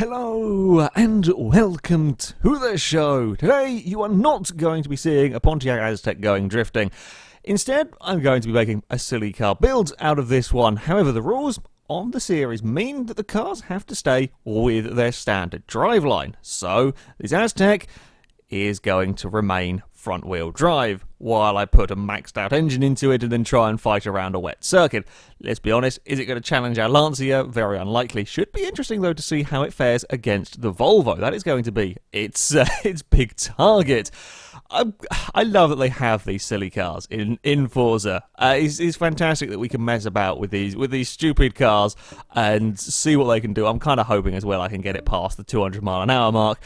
Hello and welcome to the show. Today you are not going to be seeing a Pontiac Aztek going drifting. Instead, I'm going to be making a silly car build out of this one. However, the rules on the series mean that the cars have to stay with their standard driveline. So, this Aztek is going to remain front-wheel drive, while I put a maxed-out engine into it and then try and fight around a wet circuit. Let's be honest, is it going to challenge our Lancia? Very unlikely. Should be interesting, though, to see how it fares against the Volvo. That is going to be its big target. I love that they have these silly cars in Forza. It's fantastic that we can mess about with these stupid cars and see what they can do. I'm kind of hoping as well I can get it past the 200-mile-an-hour mark.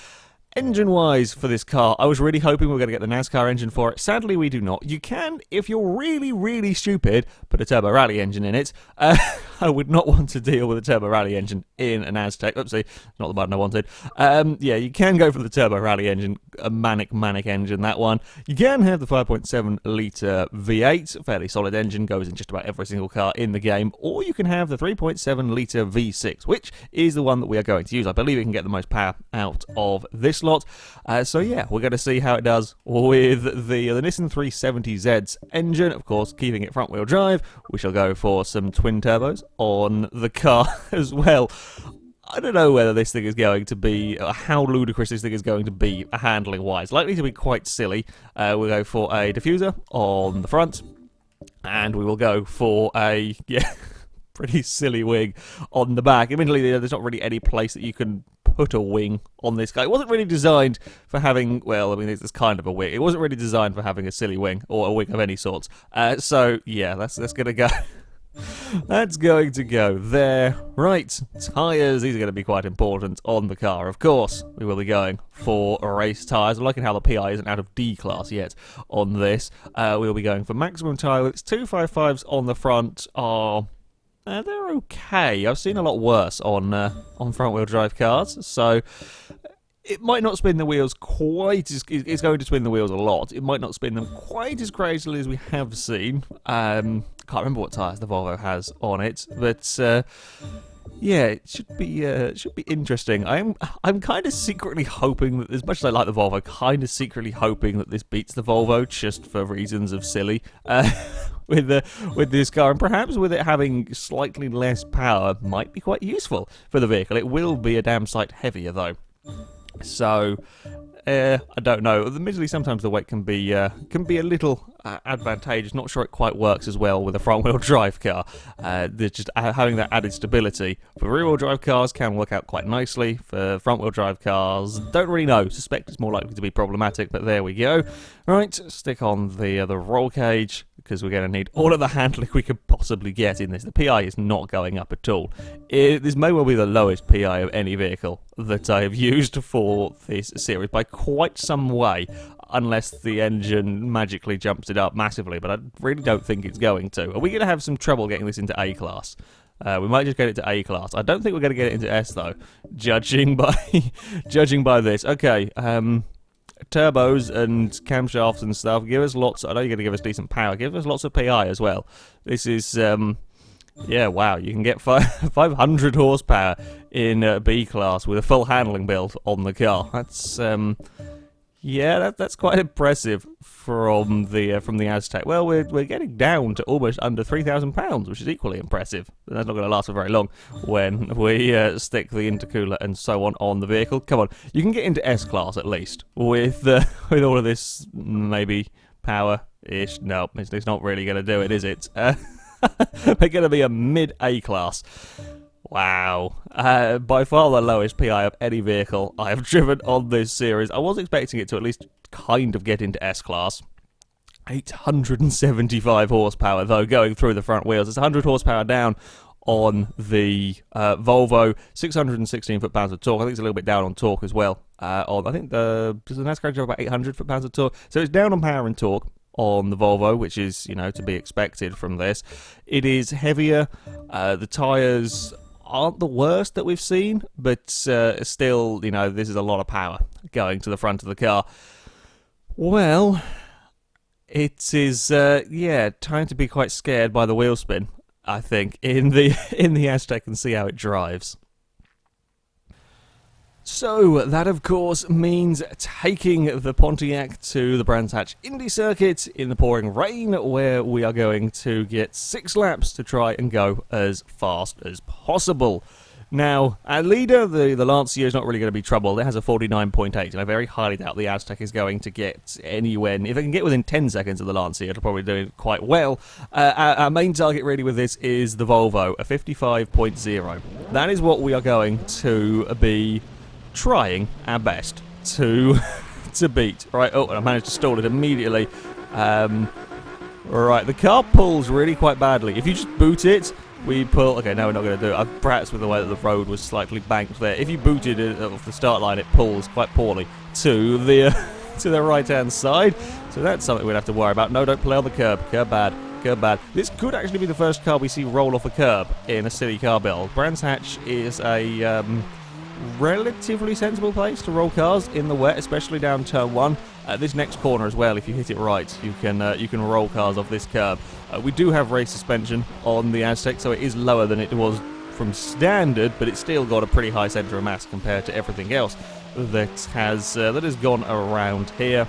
Engine-wise for this car, I was really hoping we were going to get the NASCAR engine for it. Sadly, we do not. You can, if you're really, really stupid, put a Turbo Rally engine in it. I would not want to deal with a Turbo Rally engine in an Aztek. Oopsie, not the button I wanted. Yeah, you can go for the Turbo Rally engine, a manic engine, that one. You can have the 5.7-litre V8, fairly solid engine, goes in just about every single car in the game. Or you can have the 3.7-litre V6, which is the one that we are going to use. I believe it can get the most power out of this lot. So yeah, we're going to see how it does with the Nissan 370Z's engine. Of course, keeping it front-wheel drive. We shall go for some twin turbos on the car as well. I don't know whether this thing is going to be, or how ludicrous this thing is going to be handling-wise. Likely to be quite silly. We'll go for a diffuser on the front, and we will go for a, pretty silly wing on the back. Admittedly, there's not really any place that you can put a wing on this guy. It wasn't really designed for having, well, I mean, it's kind of a wing. It wasn't really designed for having a silly wing, or a wing of any sorts. So, yeah, that's going to go. That's going to go there. Right, tyres. These are going to be quite important on the car, of course. We will be going for race tyres. I'm liking how the PI isn't out of D class yet on this. We'll be going for maximum tyre widths. 255s on the front are... they're okay. I've seen a lot worse on front-wheel drive cars, so it might not spin the wheels quite as... It's going to spin the wheels a lot. It might not spin them quite as crazily as we have seen. Can't remember what tyres the Volvo has on it, but yeah, it should be interesting. I'm kind of secretly hoping that, as much as I like the Volvo, kind of secretly hoping that this beats the Volvo just for reasons of silly. With this car, and perhaps with it having slightly less power, might be quite useful for the vehicle. It will be a damn sight heavier though, so I don't know. Admittedly, sometimes the weight can be a little advantageous. Not sure it quite works as well with a front-wheel drive car. Just having that added stability for rear-wheel drive cars can work out quite nicely. For front-wheel drive cars, don't really know. Suspect it's more likely to be problematic, but there we go. Right, stick on the roll cage, because we're going to need all of the handling we could possibly get in this. The PI is not going up at all. This may well be the lowest PI of any vehicle that I have used for this series by quite some way, unless the engine magically jumps it up massively, but I really don't think it's going to. Are we going to have some trouble getting this into A-class? We might just get it to A-class. I don't think we're going to get it into S, though, judging by this. Okay, turbos and camshafts and stuff, give us lots. I know you're going to give us decent power. Give us lots of PI as well. This is, yeah, wow. You can get 500 horsepower in B class with a full handling build on the car. That's, yeah, that's quite impressive from the Aztek. Well, we're getting down to almost under £3,000, which is equally impressive. That's not going to last for very long when we stick the intercooler and so on the vehicle. Come on, you can get into S class at least with all of this maybe power-ish. No, it's not really going to do it, is it? We're going to be a mid-A class. Wow. By far the lowest PI of any vehicle I have driven on this series. I was expecting it to at least kind of get into S-Class. 875 horsepower, though, going through the front wheels. It's 100 horsepower down on the Volvo. 616 foot-pounds of torque. I think it's a little bit down on torque as well. I think does the NASCAR have about 800 foot-pounds of torque? So it's down on power and torque on the Volvo, which is, to be expected from this. It is heavier. The tyres aren't the worst that we've seen, but still, this is a lot of power going to the front of the car. Well, it is, time to be quite scared by the wheel spin, I think, in the Aztek, and see how it drives. So that of course means taking the Pontiac to the Brands Hatch Indy Circuit in the pouring rain, where we are going to get 6 laps to try and go as fast as possible. Now, our leader, the Lancia, is not really going to be troubled. It has a 49.8, and I very highly doubt the Aztek is going to get anywhere. If it can get within 10 seconds of the Lancia, it'll probably do it quite well. Our main target really with this is the Volvo, a 55.0. That is what we are going to be trying our best to beat. Right, oh, and I managed to stall it immediately. Right, the car pulls really quite badly. If you just boot it, we pull... Okay, no, we're not going to do it. Perhaps with the way that the road was slightly banked there. If you booted it off the start line, it pulls quite poorly to the right-hand side. So that's something we'd have to worry about. No, don't play on the curb. Curb bad. Curb bad. This could actually be the first car we see roll off a curb in a city car build. Brands Hatch is a relatively sensible place to roll cars in the wet, especially down turn 1. This next corner as well, if you hit it right, you can roll cars off this curb. We do have race suspension on the Aztek, so it is lower than it was from standard, but it's still got a pretty high centre of mass compared to everything else that has gone around here.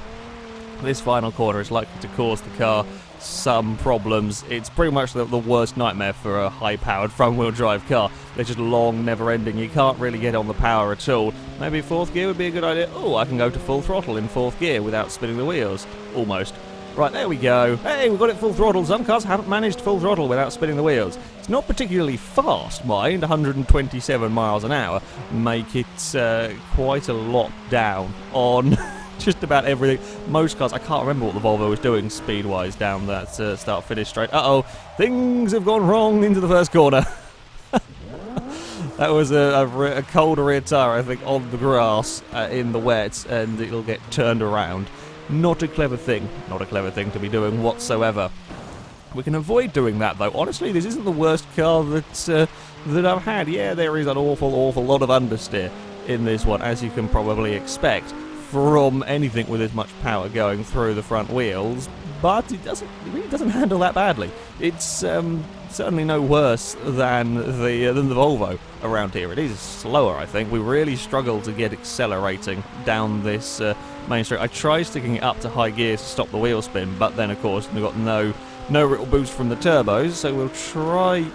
This final corner is likely to cause the car some problems. It's pretty much the worst nightmare for a high-powered front-wheel drive car. They're just long, never-ending. You can't really get on the power at all. Maybe 4th gear would be a good idea. Oh, I can go to full throttle in 4th gear without spinning the wheels. Almost. Right, there we go. Hey, we've got it full throttle. Some cars haven't managed full throttle without spinning the wheels. It's not particularly fast, mind. 127 miles an hour make it quite a lot down on... just about everything. Most cars, I can't remember what the Volvo was doing speed-wise down that start-finish straight. Uh-oh, things have gone wrong into the first corner. That was a cold rear tyre, I think, on the grass in the wet, and it'll get turned around. Not a clever thing. Not a clever thing to be doing whatsoever. We can avoid doing that, though. Honestly, this isn't the worst car that I've had. Yeah, there is an awful lot of understeer in this one, as you can probably expect from anything with as much power going through the front wheels, but it really doesn't handle that badly. It's certainly no worse than the Volvo around here. It is slower, I think. We really struggle to get accelerating down this main street. I tried sticking it up to high gears to stop the wheel spin, but then of course we've got no real boost from the turbos, so we'll try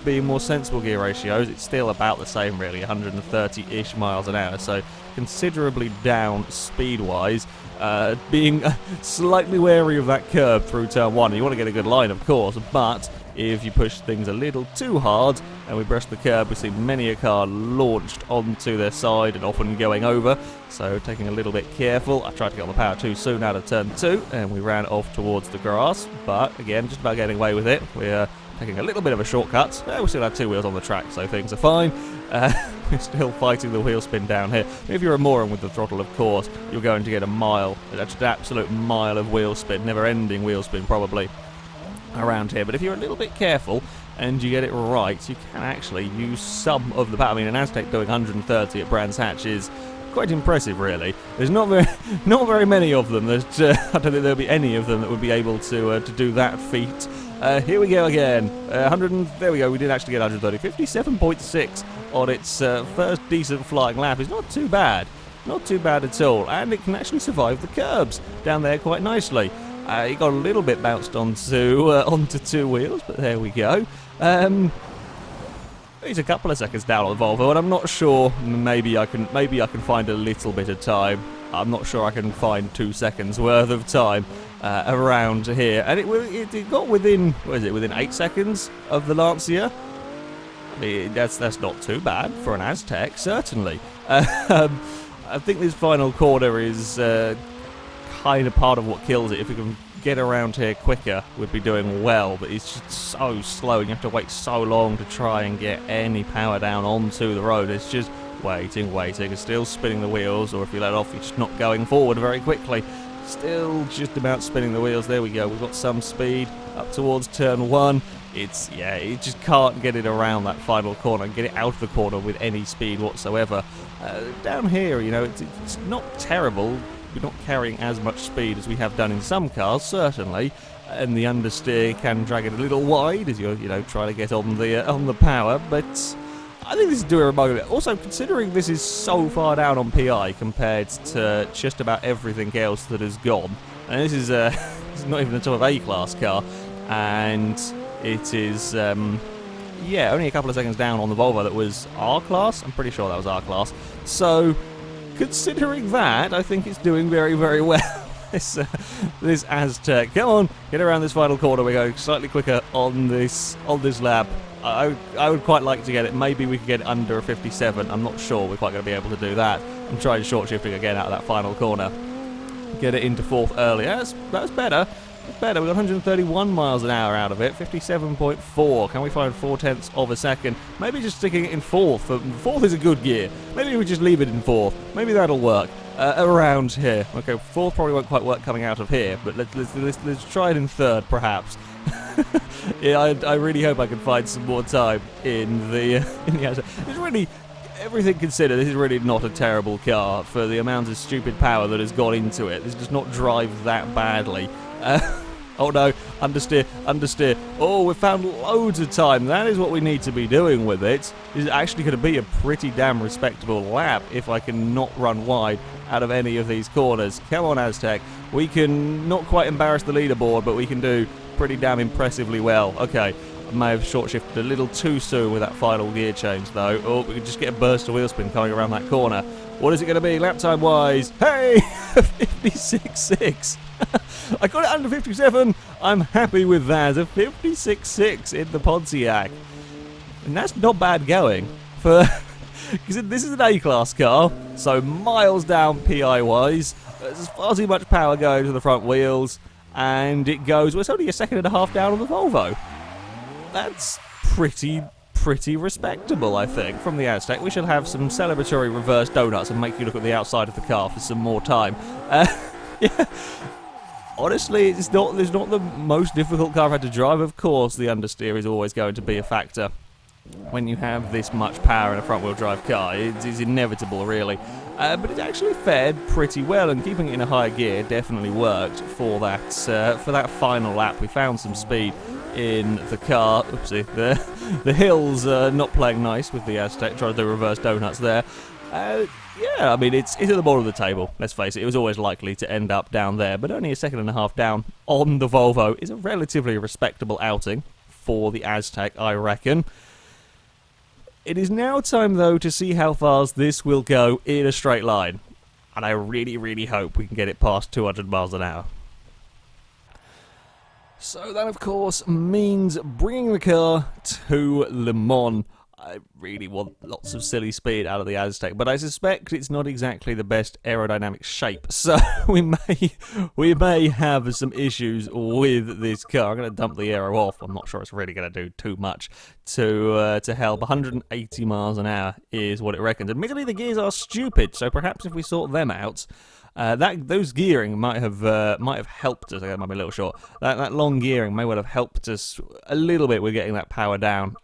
being more sensible gear ratios. It's still about the same really, 130-ish miles an hour, so considerably down speed-wise. Being slightly wary of that curb through turn 1. You want to get a good line, of course, but if you push things a little too hard and we brush the curb, we see many a car launched onto their side and often going over, so taking a little bit careful. I tried to get on the power too soon out of turn 2 and we ran off towards the grass, but again, just about getting away with it. We're taking a little bit of a shortcut. We still have 2 wheels on the track, so things are fine. We're still fighting the wheel spin down here. If you're a moron with the throttle, of course, you're going to get a mile, just an absolute mile of wheel spin, never-ending wheel spin probably around here. But if you're a little bit careful and you get it right, you can actually use some of the power. I mean, an Aztek doing 130 at Brands Hatch is quite impressive, really. There's not very many of them. I don't think there'll be any of them that would be able to do that feat. Here we go again. There we go. We did actually get 130. 57.6 on its first decent flying lap is not too bad. Not too bad at all. And it can actually survive the curbs down there quite nicely. It got a little bit bounced onto 2 wheels, but there we go. He's a couple of seconds down on the Volvo, and I'm not sure. Maybe I can find a little bit of time. I'm not sure I can find 2 seconds worth of time around here, and it got within, what is it, within 8 seconds of the Lancia. I mean, that's not too bad for an Aztek, certainly. I think this final corner is kind of part of what kills it. If we can get around here quicker, we'd be doing well, but it's just so slow, and you have to wait so long to try and get any power down onto the road. It's just waiting, it's still spinning the wheels, or if you let off, you're just not going forward very quickly. Still just about spinning the wheels. There we go. We've got some speed up towards turn 1. It just can't get it around that final corner and get it out of the corner with any speed whatsoever. Down here, you know, it's not terrible. We're not carrying as much speed as we have done in some cars, certainly, and the understeer can drag it a little wide as you're, trying to get on the power. But I think this is doing remarkably. Also, considering this is so far down on PI compared to just about everything else that has gone, and this is it's not even the top of A-class car, and it is, yeah, only a couple of seconds down on the Volvo that was R-class. I'm pretty sure that was R-class. So, considering that, I think it's doing very, very well. This Aztek. Come on, get around this final corner. We're going slightly quicker on this lap. I would quite like to get it. Maybe we could get it under a 57. I'm not sure we're quite going to be able to do that. I'm trying short shifting again out of that final corner. Get it into fourth early. That's better. That's better. We got 131 miles an hour out of it. 57.4. Can we find 4/10 of a second? Maybe just sticking it in fourth. Fourth is a good gear. Maybe we just leave it in fourth. Maybe that'll work. Around here. Okay, fourth probably won't quite work coming out of here, but let's try it in third, perhaps. Yeah, I really hope I can find some more time in the Aztek. It's really, everything considered, this is really not a terrible car for the amount of stupid power that has gone into it. This does not drive that badly. Oh no, understeer. Oh, we've found loads of time. That is what we need to be doing with it. This is actually going to be a pretty damn respectable lap if I can not run wide out of any of these corners. Come on, Aztek. We can not quite embarrass the leaderboard, but we can do pretty damn impressively well. Okay, I may have short shifted a little too soon with that final gear change, though. Oh, we can just get a burst of wheel spin coming around that corner. What is it going to be lap time wise? Hey, 56.6. I got it under 57. I'm happy with that. A 56.6 in the Pontiac. And that's not bad going for, because this is an A-class car, so miles down PI-wise. There's far too much power going to the front wheels, and it goes, well, it's only a second and a half down on the Volvo. That's pretty respectable, I think, from the Aztek. We should have some celebratory reverse donuts and make you look at the outside of the car for some more time. Yeah. Honestly, it's not the most difficult car I've had to drive. Of course, the understeer is always going to be a factor when you have this much power in a front-wheel drive car. It is inevitable, really. But it actually fared pretty well, and keeping it in a higher gear definitely worked for that final lap. We found some speed in the car. Oopsie, the hills not playing nice with the Aztek, trying to do reverse donuts there. Yeah, I mean, it's at the bottom of the table, let's face it. It was always likely to end up down there, but only a second and a half down on the Volvo is a relatively respectable outing for the Aztek, I reckon. It is now time, though, to see how fast this will go in a straight line. And I really hope we can get it past 200 miles an hour. So that, of course, means bringing the car to Le Mans. I really want lots of silly speed out of the Aztek, but I suspect it's not exactly the best aerodynamic shape, so we may have some issues with this car. I'm going to dump the aero off. I'm not sure it's really going to do too much to help. 180 miles an hour is what it reckons. Admittedly, the gears are stupid, so perhaps if we sort them out, those gearing might have helped us. That might be a little short. That long gearing may well have helped us a little bit with getting that power down.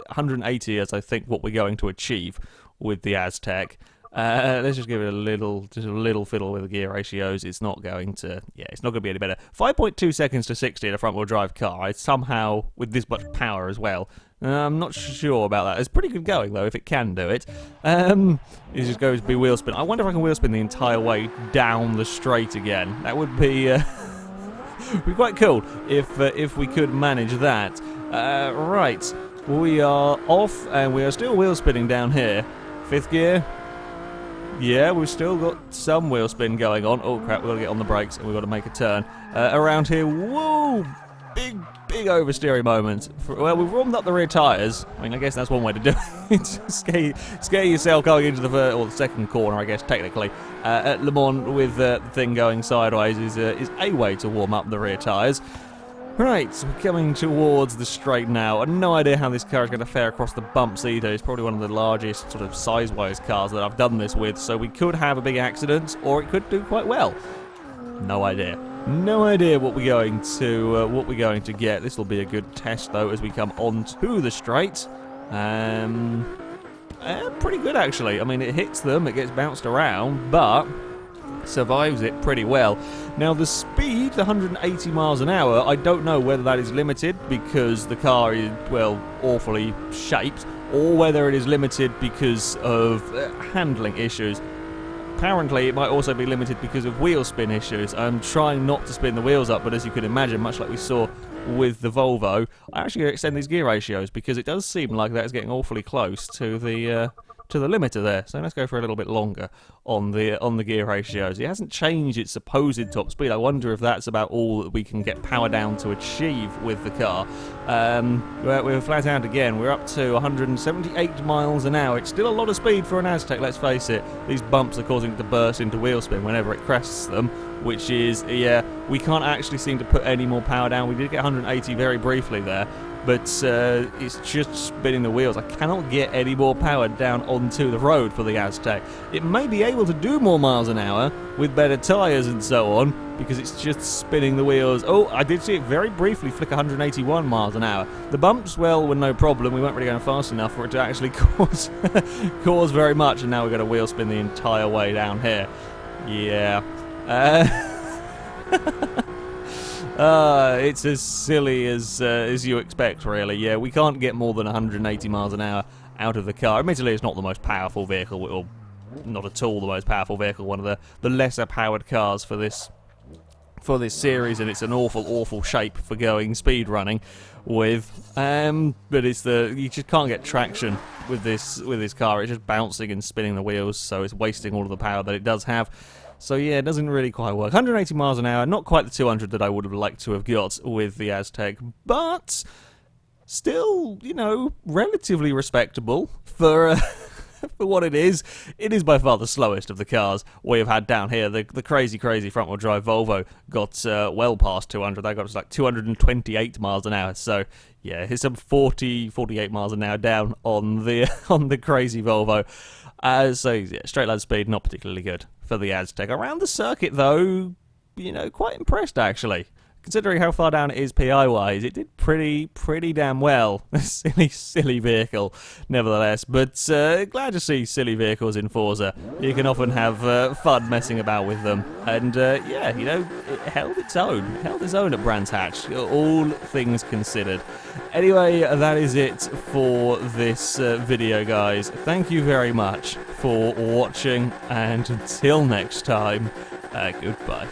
180 is, I think, what we're going to achieve with the Aztek. Let's just give it a little fiddle with the gear ratios. It's not going to be any better. 5.2 seconds to 60 in a front-wheel drive car. It's somehow with this much power as well. I'm not sure about that. It's pretty good going, though, if it can do it. It's just going to be wheel spin. I wonder if I can wheel spin the entire way down the straight again. That would be, be quite cool if we could manage that. Right, we are off, and we are still wheel spinning down here. Fifth gear. Yeah, we've still got some wheel spin going on. Oh, crap, we've got to get on the brakes, and we've got to make a turn. Around here, whoa! Big oversteering moment. Well, we've warmed up the rear tyres. I mean, I guess that's one way to do it. Scare yourself going into the second corner, I guess, technically. At Le Mans, with the thing going sideways, is a way to warm up the rear tyres. Right, so we're coming towards the straight now. I've no idea how this car is going to fare across the bumps either. It's probably one of the largest, sort of size-wise cars that I've done this with, so we could have a big accident, or it could do quite well. No idea. No idea what we're going to get. This will be a good test, though, as we come onto the straight. Pretty good, actually. I mean, it hits them, it gets bounced around, but survives it pretty well. Now, the speed, the 180 miles an hour, I don't know whether that is limited because the car is, well, awfully shaped, or whether it is limited because of handling issues. Apparently, it might also be limited because of wheel spin issues. I'm trying not to spin the wheels up, but as you can imagine, much like we saw with the Volvo, I'm actually going to extend these gear ratios because it does seem like that is getting awfully close to the limiter there. So let's go for a little bit longer on the gear ratios. It hasn't changed its supposed top speed. I wonder if that's about all that we can get power down to achieve with the car. We're flat out again. We're up to 178 miles an hour. It's still a lot of speed for an Aztek, let's face it. These bumps are causing it to burst into wheel spin whenever it crests them, which is, yeah, we can't actually seem to put any more power down. We did get 180 very briefly there, but it's just spinning the wheels. I cannot get any more power down onto the road for the Aztek. It may be able to do more miles an hour with better tyres and so on, because it's just spinning the wheels. Oh, I did see it very briefly flick 181 miles an hour. The bumps, well, were no problem. We weren't really going fast enough for it to actually cause very much, and now we've got to wheel spin the entire way down here. Yeah. It's as silly as you expect, really. Yeah, we can't get more than 180 miles an hour out of the car. Admittedly, it's not the most powerful vehicle, or not at all the most powerful vehicle, one of the lesser powered cars for this series, and it's an awful shape for going speed running with. But it's you just can't get traction with this car. It's just bouncing and spinning the wheels, so it's wasting all of the power that it does have. So yeah, it doesn't really quite work. 180 miles an hour, not quite the 200 that I would have liked to have got with the Aztek, but still, you know, relatively respectable for for what it is. It is by far the slowest of the cars we have had down here. The crazy front-wheel drive Volvo got well past 200. They got to like 228 miles an hour. So yeah, it's some 48 miles an hour down on the crazy Volvo. So yeah, straight line speed, not particularly good for the Aztek. Around the circuit, though, you know, quite impressed, actually. Considering how far down it is PI-wise, it did pretty damn well. silly vehicle, nevertheless. But glad to see silly vehicles in Forza. You can often have fun messing about with them. And yeah, you know, it held its own. It held its own at Brands Hatch, all things considered. Anyway, that is it for this video, guys. Thank you very much for watching, and until next time, goodbye.